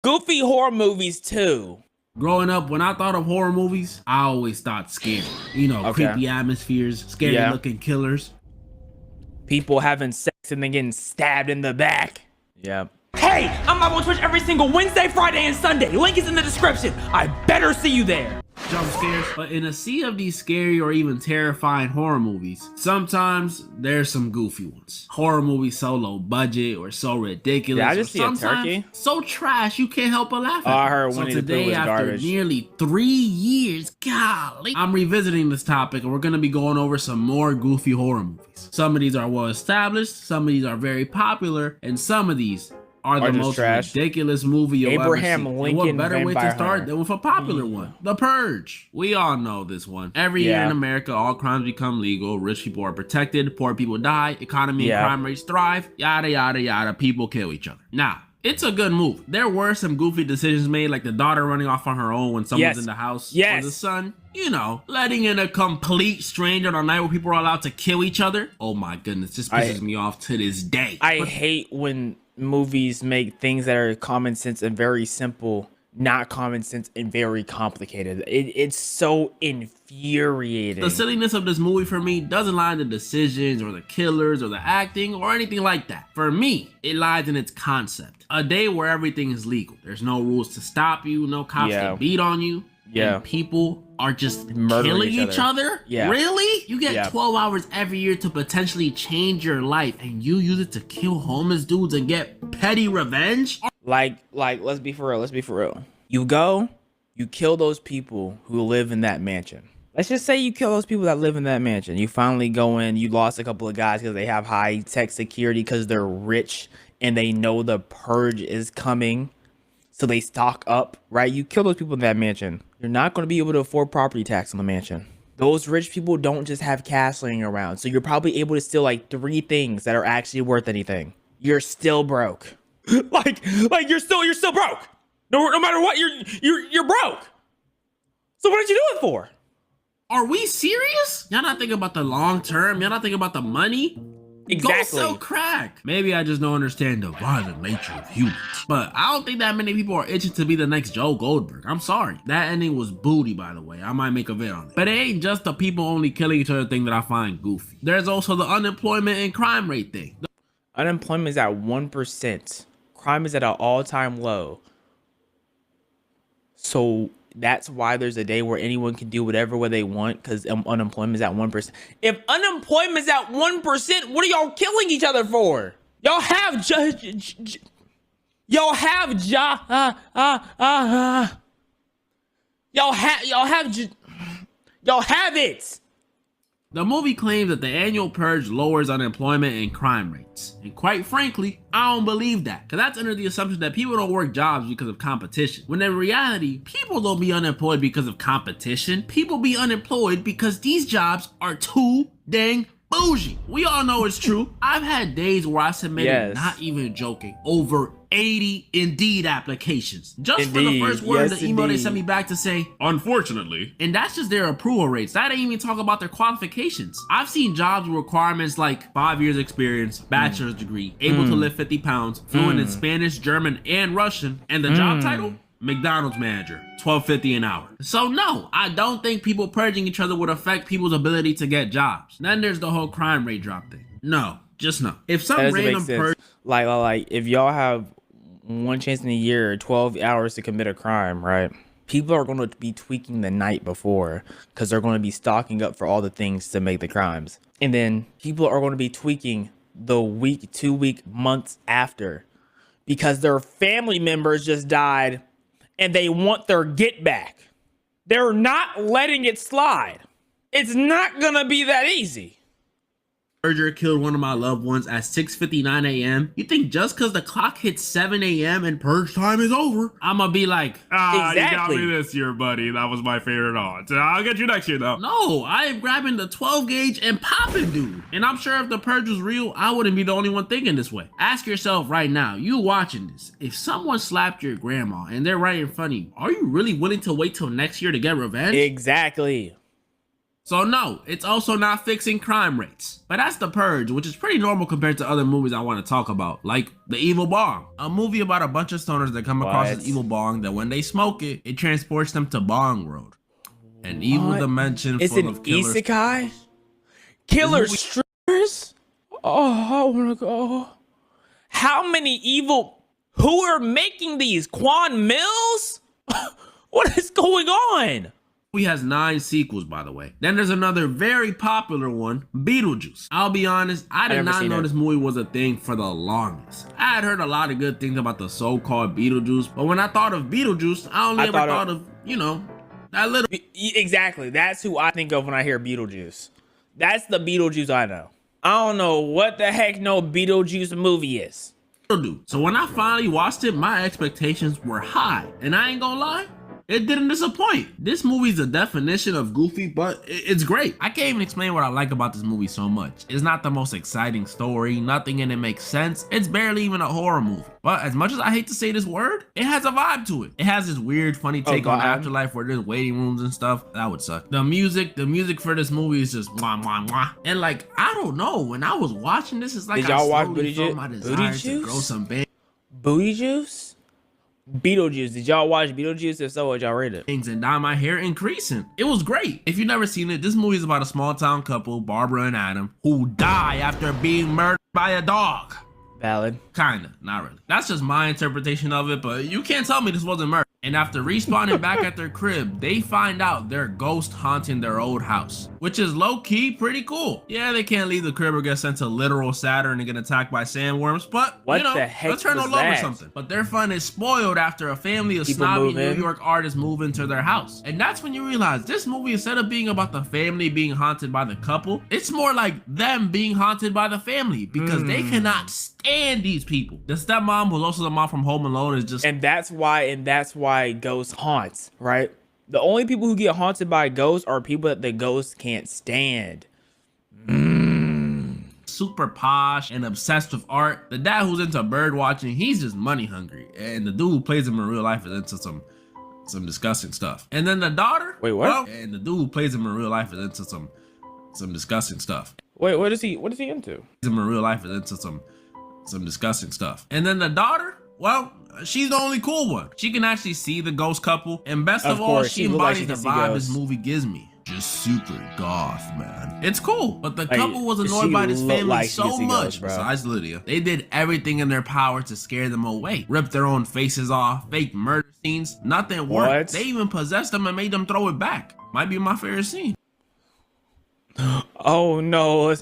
Goofy horror movies too. Growing up, when I thought of horror movies, I always thought scary. You know, Okay. creepy atmospheres, scary Yeah. looking killers. People having sex and then getting stabbed in the back. Yeah. Hey, I'm live on Twitch every single Wednesday, Friday, and Sunday. Link is in the description. I better see you there. Jump scares. But in a sea of these scary or even terrifying horror movies, sometimes there's some goofy ones. Horror movies so low budget or so ridiculous. Yeah, I just or see a sometimes turkey. so trash you can't help but laugh at. Oh, I heard so Winnie the Pooh today, was after garbage. nearly 3 years, golly, I'm revisiting this topic and we're gonna be going over some more goofy horror movies. Some of these are well established, some of these are very popular, and some of these are the just most trash. ridiculous movie you'll Abraham ever see. And Lincoln what better way to Vampire start Hunter. than with a popular one? The Purge. We all know this one. Every year Yeah. in America, all crimes become legal. Rich people are protected. Poor people die. Economy Yeah. and crime rates thrive. Yada, yada, yada. People kill each other. Now, it's a good move. There were some goofy decisions made, like the daughter running off on her own when someone's Yes. in the house. Yes. Or the son, you know, letting in a complete stranger on a night where people are allowed to kill each other. Oh my goodness, this pisses me off to this day. I hate when movies make things that are common sense and very simple not common sense and very complicated. It's so infuriating. The silliness of this movie for me doesn't lie in the decisions or the killers or the acting or anything like that. For me, it lies in its concept. A day where everything is legal. There's no rules to stop you, no cops Yeah. can beat on you. Yeah. And people are just Murdering killing each each other. Yeah. Really? You get Yeah. 12 hours every year to potentially change your life and you use it to kill homeless dudes and get petty revenge? Like, let's be for real. You go, you kill those people who live in that mansion. Let's just say you kill those people that live in that mansion. You finally go in, you lost a couple of guys because they have high-tech security because they're rich and they know the purge is coming. So they stock up, right? You kill those people in that mansion. You're not going to be able to afford property tax on the mansion. Those rich people don't just have cash laying around. So you're probably able to steal like 3 things that are actually worth anything. You're still broke. like you're still broke. No matter what, you're broke. So what did you do it for? Are we serious? Y'all not thinking about the long term? Y'all not thinking about the money? Exactly. Go sell crack. Maybe I just don't understand the violent nature of humans. But I don't think that many people are itching to be the next Joe Goldberg. I'm sorry. That ending was booty, by the way. I might make a vid on it. But it ain't just the people only killing each other thing that I find goofy. There's also the unemployment and crime rate thing. Unemployment is at 1%. Crime is at an all-time low. So that's why there's a day where anyone can do whatever way they want because unemployment is at 1%. If unemployment is at 1%, what are y'all killing each other for? Y'all have y'all have it. The movie claims that the annual purge lowers unemployment and crime rates. And quite frankly, I don't believe that. Cause that's under the assumption that people don't work jobs because of competition. When in reality, people don't be unemployed because of competition. People be unemployed because these jobs are too dang bougie. We all know it's true. I've had days where I submitted, Yes. not even joking, over 80 Indeed applications. Just for the Indeed. first word of Yes, the email they indeed. sent me back to say, unfortunately. And that's just their approval rates. That ain't even talk about their qualifications. I've seen jobs with requirements like 5 years experience, bachelor's degree, able to lift 50 pounds, fluent in Spanish, German, and Russian, and the job title? McDonald's manager, $12.50 an hour. So no, I don't think people purging each other would affect people's ability to get jobs. Then there's the whole crime rate drop thing. No, just no. If some That doesn't make random sense. purge Like if y'all have one chance in a year, 12 hours to commit a crime, right? People are going to be tweaking the night before because they're going to be stocking up for all the things to make the crimes. And then people are going to be tweaking the week, 2 week, months after because their family members just died and they want their get back. They're not letting it slide. It's not going to be that easy. Purger killed one of my loved ones at 6:59 a.m. You think just because the clock hits 7 a.m. and purge time is over, I'ma be like, You got Exactly. me this year, buddy. That was my favorite odds. I'll get you next year, though. no, I am grabbing the 12 gauge and popping dude. And I'm sure if the purge was real, I wouldn't be the only one thinking this way. Ask yourself right now, you watching this, if someone slapped your grandma and they're right in front of you, are you really willing to wait till next year to get revenge? Exactly. So no, it's also not fixing crime rates. But that's The Purge, which is pretty normal compared to other movies I want to talk about, like The Evil Bong, a movie about a bunch of stoners that come across this evil bong that when they smoke it, it transports them to Bong World, an evil dimension It's full an of killer isekai? Killer strippers? Oh, I wanna go. How many evil... Who are making these? Quan Mills? What is going on? movie has 9 sequels, by the way. Then there's another very popular one, Beetlejuice. I'll be honest, I did not know this movie was a thing for the longest. I had heard a lot of good things about the so-called Beetlejuice, but when I thought of Beetlejuice, I only ever thought of, you know, that little... Exactly, that's who I think of when I hear Beetlejuice. That's the Beetlejuice I know. I don't know what the heck no Beetlejuice movie is. dude. So when I finally watched it, my expectations were high, and I ain't gonna lie, it didn't disappoint. This movie's a definition of goofy, but it's great. I can't even explain what I like about this movie so much. It's not the most exciting story, nothing in it makes sense. It's barely even a horror movie. But as much as I hate to say this word, it has a vibe to it. It has this weird, funny take on afterlife where there's waiting rooms and stuff. That would suck. The music for this movie is just mwah, mwah, mwah. And like, I don't know, when I was watching this, it's like Did y'all watch Booty Juice? to grow some Booty Juice? Beetlejuice. Did y'all watch Beetlejuice? If so, would y'all rate it? things and dye my hair increasing. It was great. If you've never seen it, this movie is about a small town couple, Barbara and Adam, who die after being murdered by a dog. Valid. Kinda, not really. That's just my interpretation of it, but you can't tell me this wasn't murder. And after respawning back at their crib, they find out they're ghost haunting their old house, which is low-key pretty cool. Yeah, they can't leave the crib or get sent to literal Saturn and get attacked by sandworms, but what you know, the heck let's turn was on love or that? something. But their fun is spoiled after a family of snobby New York artists move into their house. And that's when you realize this movie, instead of being about the family being haunted by the couple, it's more like them being haunted by the family because they cannot stand these people. The stepmom, who's also the mom from Home Alone, is just... And that's why ghosts haunts, right? The only people who get haunted by ghosts are people that the ghosts can't stand. super posh and obsessed with art. The dad who's into bird watching, he's just money hungry. And the dude who plays him in real life is into some disgusting stuff. And then the daughter... Wait, what? Well, and the dude who plays him in real life is into some disgusting stuff. Wait, what is he into? Him in real life is into some disgusting stuff. And then the daughter, well, she's the only cool one. She can actually see the ghost couple, and best of all, she embodies the vibe this movie gives me. Just super goth, man. It's cool, but the couple was annoyed by this family so much, besides Lydia. They did everything in their power to scare them away. Ripped their own faces off, fake murder scenes, nothing worked. They even possessed them and made them throw it back. Might be my favorite scene. Oh no.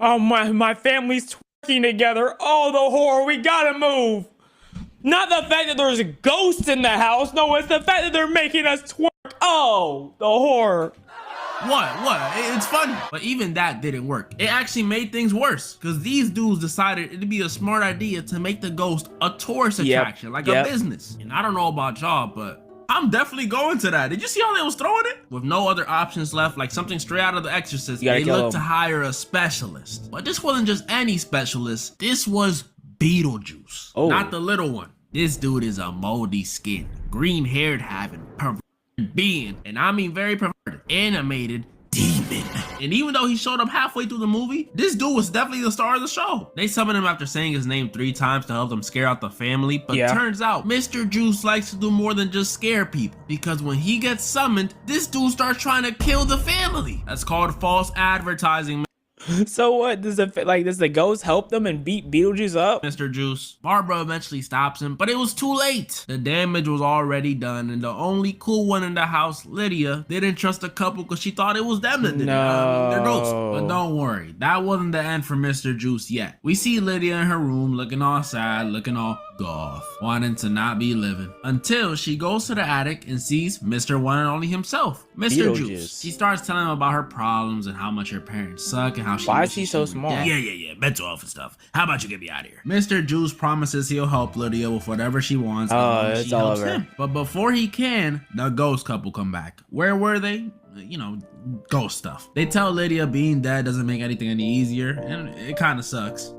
Oh, my family's twerking together. Oh, the horror. We gotta move. Not the fact that there's ghosts in the house. No, it's the fact that they're making us twerk. Oh, the horror. What? It's funny. But even that didn't work. It actually made things worse because these dudes decided it'd be a smart idea to make the ghost a tourist attraction, like a business. And I don't know about y'all, but I'm definitely going to that. Did you see how they was throwing it? With no other options left, like something straight out of The Exorcist, they looked to hire a specialist. But this wasn't just any specialist. This was Beetlejuice. Oh. Not the little one. This dude is a moldy skin, green-haired having, perverted being, and I mean very perverted, animated demon. And even though he showed up halfway through the movie, this dude was definitely the star of the show. They summoned him after saying his name 3 times to help them scare out the family, but turns out Mr. Juice likes to do more than just scare people, because when he gets summoned, this dude starts trying to kill the family. That's called false advertising. So what does the ghost help them and beat Beetlejuice up? Mr. Juice. Barbara eventually stops him, but it was too late. The damage was already done, and the only cool one in the house, Lydia, didn't trust the couple because she thought it was them that did it. They're ghosts. But don't worry, that wasn't the end for Mr. Juice yet. We see Lydia in her room looking all sad, looking all goth, wanting to not be living, until she goes to the attic and sees Mr. One and Only himself, Mr. Juice. She starts telling him about her problems and how much her parents suck and how why is he so small? Yeah, mental health and stuff. How about you get me out of here? Mr. Juice promises he'll help Lydia with whatever she wants. Oh, it's all over. But before he can, the ghost couple come back. Where were they? you know, ghost stuff. They tell Lydia being dead doesn't make anything any easier, and it kind of sucks.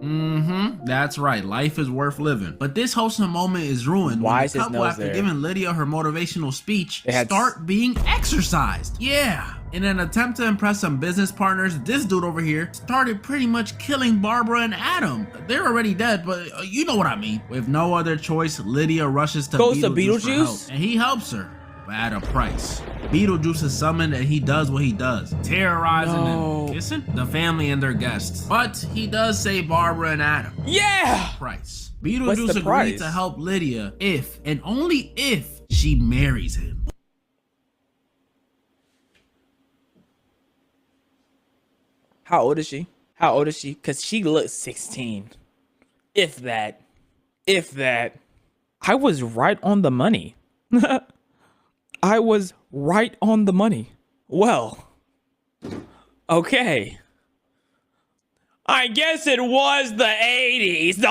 That's right, life is worth living. But this wholesome moment is ruined Why when is the his couple, nose after there? giving Lydia her motivational speech, They had start being exercised. Yeah. In an attempt to impress some business partners, this dude over here started pretty much killing Barbara and Adam. They're already dead, but you know what I mean. With no other choice, Lydia rushes to Goes to Beetlejuice for help, Beetlejuice? and he helps her, but at a price. Beetlejuice is summoned and he does what he does, terrorizing No. and kissing the family and their guests. But he does save Barbara and Adam. Yeah. Price. What's Beetlejuice the agreed price? to help Lydia if and only if she marries him. How old is she? How old is she? Because she looks 16. If that. If that. I was right on the money. I was right on the money. Well. Okay. I guess it was the 80s.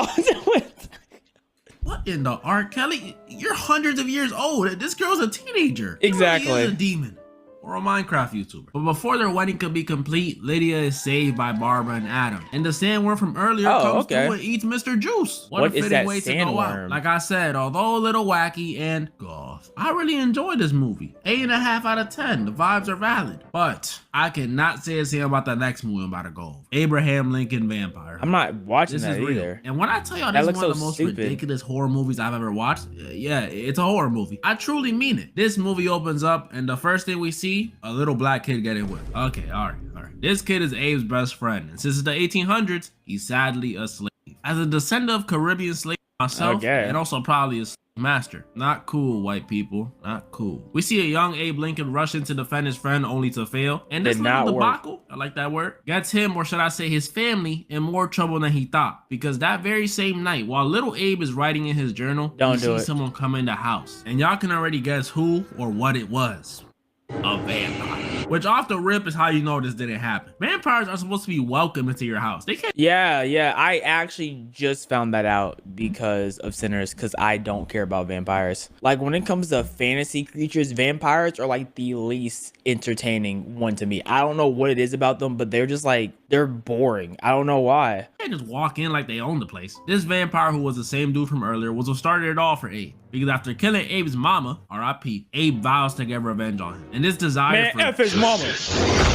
What in the R. Kelly? You're hundreds of years old. This girl's a teenager. She Exactly. really is a demon. Or a Minecraft YouTuber. But before their wedding could be complete, Lydia is saved by Barbara and Adam. And the sandworm from earlier comes okay. through and eats Mr. Juice. What a is fitting that way to go out. sandworm? Like I said, although a little wacky and goth, I really enjoyed this movie. 8.5 out of 10. The vibes are valid. But I cannot say the same about the next movie I'm about to go over. Abraham Lincoln Vampire. I'm not watching This that is real. either. And when I tell y'all That this is looks one of the so most stupid. ridiculous horror movies I've ever watched, yeah, it's a horror movie. I truly mean it. This movie opens up and the first thing we see, a little black kid getting whipped. Okay, all right. This kid is Abe's best friend, and since it's the 1800s, he's sadly a slave. As a descendant of Caribbean slaves myself, Okay. and also probably a slave master. Not cool, white people. Not cool. We see a young Abe Lincoln rush in to defend his friend only to fail. And this Did little not work. debacle, I like that word, gets him, or should I say his family, in more trouble than he thought. Because that very same night, while little Abe is writing in his journal, Don't he do sees it. someone come in the house. And y'all can already guess who or what it was. A vampire. Which off the rip is how you know this didn't happen. Vampires are supposed to be welcome into your house. They can't. Yeah. I actually just found that out because of Sinners, because I don't care about vampires. Like, when it comes to fantasy creatures, vampires are like the least entertaining one to me. I don't know what it is about them, but they're just like, they're boring. I don't know why. They just walk in like they own the place. This vampire, who was the same dude from earlier, was what started it all for Abe. Because after killing Abe's mama, R.I.P., Abe vows to get revenge on him. And this desire Man, for F his mama.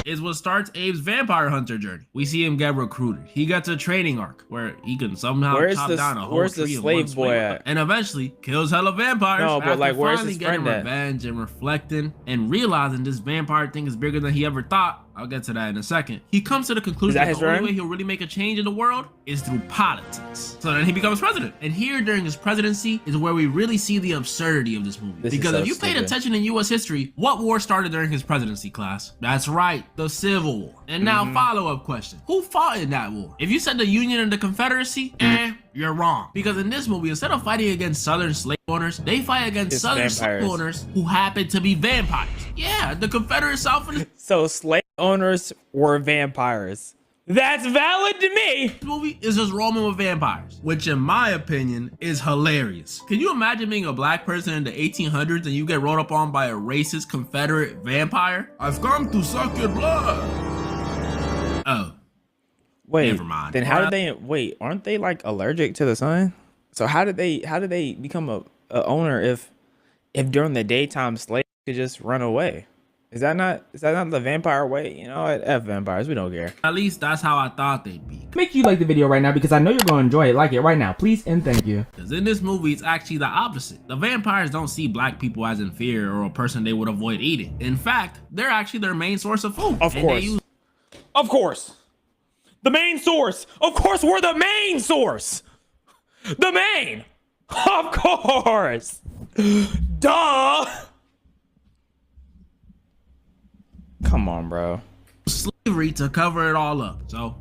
is what starts Abe's vampire hunter journey. We see him get recruited. He gets a training arc where he can somehow Where's chop the- down a whole where's the tree in slave one boy swing. at? And eventually kills hella vampires. No, but, after like, where's finally his getting friend at? revenge and reflecting and realizing this vampire thing is bigger than he ever thought. I'll get to that in a second. He comes to the conclusion that that his the only friend? way he'll really make a change in the world is through politics. So then he becomes president. And here during his presidency is where we really see the absurdity of this movie. This is because so if you paid stupid. attention in US history, what war started during his presidency, class? That's right, the Civil War. And now Mm-hmm. follow-up question. Who fought in that war? If you said the Union and the Confederacy, you're wrong. Because in this movie, instead of fighting against Southern slave owners, they fight against It's Southern slave vampires. owners who happen to be vampires. Yeah, the Confederate South and the So slave owners were vampires. That's valid to me. This movie is just roaming with vampires, which in my opinion is hilarious. Can you imagine being a black person in the 1800s and you get rolled up on by a racist Confederate vampire? I've come to suck your blood. Oh, Wait, Never mind. then how did they wait? Aren't they like allergic to the sun? So how did they become a owner if during the daytime slaves could just run away? Is that not the vampire way? You know what? F vampires, we don't care. at least that's how I thought they'd be. Make sure you like the video right now because I know you're going to enjoy it. Like it right now, please and thank you. Because in this movie, it's actually the opposite. The vampires don't see black people as inferior or a person they would avoid eating. In fact, they're actually their main source of food. Of And course. they use Of course. The main source. Of course, we're the main source. The main. Of course. Duh. Come on, bro. slavery to cover it all up. So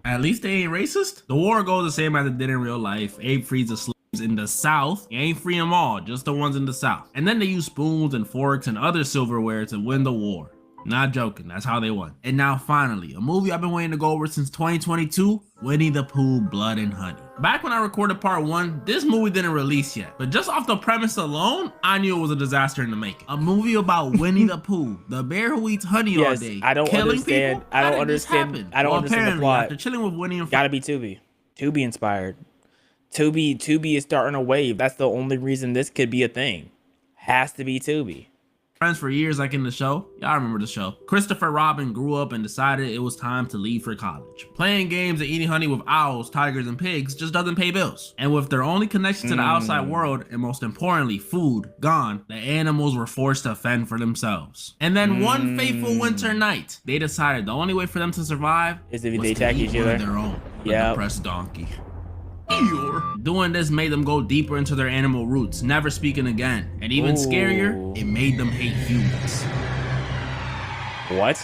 at least they ain't racist. The war goes the same as it did in real life. Abe frees the slaves in the South. He ain't free them all, just the ones in the South. And then they use spoons and forks and other silverware to win the war. Not joking, that's how they won. And now finally, a movie I've been waiting to go over since 2022, Winnie the Pooh, Blood and Honey. Back when I recorded part 1, this movie didn't release yet, but just off the premise alone, I knew it was a disaster in the making. A movie about Winnie the Pooh, the bear who eats honey all day, I don't killing understand. people? I How don't did this understand. happen? I don't Well, understand the apparently, plot. after chilling with Winnie and Gotta be Tubi. Tubi inspired. Tubi is starting a wave. That's the only reason this could be a thing. Has to be Tubi. friends for years, like in the show. Y'all remember the show. Christopher Robin grew up and decided it was time to leave for college. Playing games and eating honey with owls, tigers, and pigs just doesn't pay bills. And with their only connection to the outside world, and most importantly, food, gone, the animals were forced to fend for themselves. And then one fateful winter night, they decided the only way for them to survive Is if was they to attack eat each one other. of their own. Yep. A depressed donkey. Doing this made them go deeper into their animal roots, never speaking again. And even scarier, it made them hate humans. What?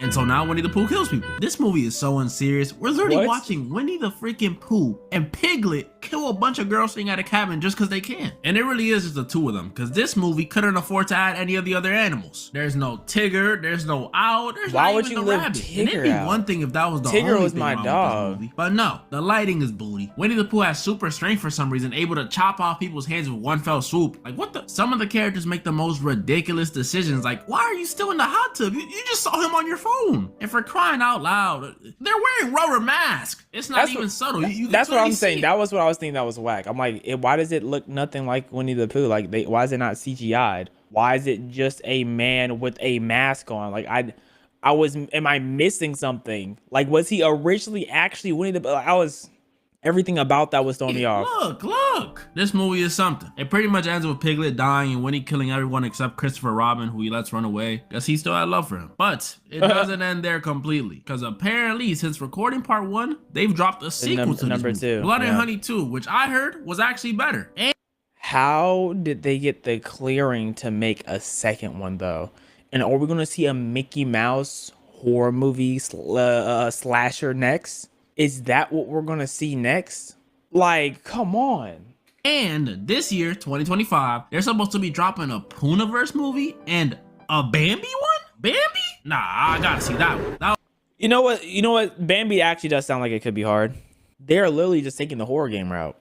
And so now Winnie the Pooh kills people. This movie is so unserious. We're literally What? watching Winnie the freaking Pooh and Piglet kill a bunch of girls staying at a cabin just because they can. And it really is just the two of them, because this movie couldn't afford to add any of the other animals. There's no Tigger, there's no owl, there's Why not would even you the leave rabbit. Tigger And it'd be out? one thing if that was the Tigger only was thing my wrong dog. with this movie. But no, the lighting is booty. Winnie the Pooh has super strength for some reason, able to chop off people's hands with one fell swoop. Like what the? Some of the characters make the most ridiculous decisions. Like, why are you still in the hot tub? You just saw him on your phone. And for crying out loud, they're wearing rubber masks. It's not That's even what- subtle. You That's what clearly I'm saying. see it. That was what I was thinking. That was whack. I'm like, why does it look nothing like Winnie the Pooh? Like, why is it not CGI'd? Why is it just a man with a mask on? Like, am I missing something? Like, was he originally actually Winnie the Pooh? Everything about that was throwing me off. Look. This movie is something. It pretty much ends with Piglet dying and Winnie killing everyone except Christopher Robin, who he lets run away because he still had love for him. But it doesn't end there completely, because apparently since recording part 1, they've dropped a sequel to number this 2, movie, Blood and yeah. Honey 2, which I heard was actually better. And How did they get the clearing to make a second one though? And are we gonna see a Mickey Mouse horror movie slasher next? Is that what we're gonna see next? Like, come on. And this year, 2025, they're supposed to be dropping a Poohniverse movie and a Bambi one? Bambi? Nah, I gotta see that one. You know what? Bambi actually does sound like it could be hard. They're literally just taking the horror game route.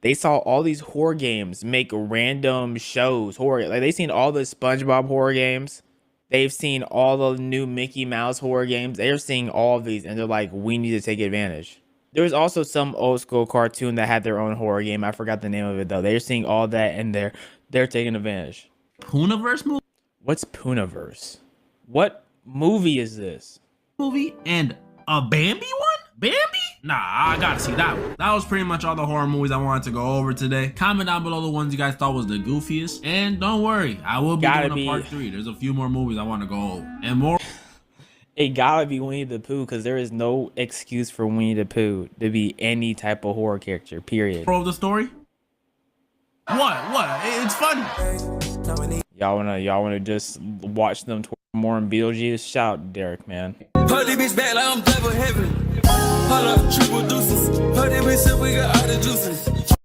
They saw all these horror games make random shows, horror. Like, they've seen all the SpongeBob horror games. They've seen all the new Mickey Mouse horror games. They're seeing all of these, and they're like, we need to take advantage. There was also some old school cartoon that had their own horror game. I forgot the name of it though. They're seeing all that, and they're taking advantage. Poohniverse What's Poohniverse? What movie is this? movie and a Bambi one? Bambi? Nah, I gotta see that one. That was pretty much all the horror movies I wanted to go over today. Comment down below the ones you guys thought was the goofiest. And don't worry, I will be doing a part 3. There's a few more movies I want to go over. And more. It gotta be Winnie the Pooh, because there is no excuse for Winnie the Pooh to be any type of horror character, period. Of the story? What? It's funny. Y'all wanna just watch them twerk more in Beetlejuice? Shout out Derek, man. Put this bitch back like I'm double heaven. Hold up, triple deuces. Put this bitch up, we got all the juices.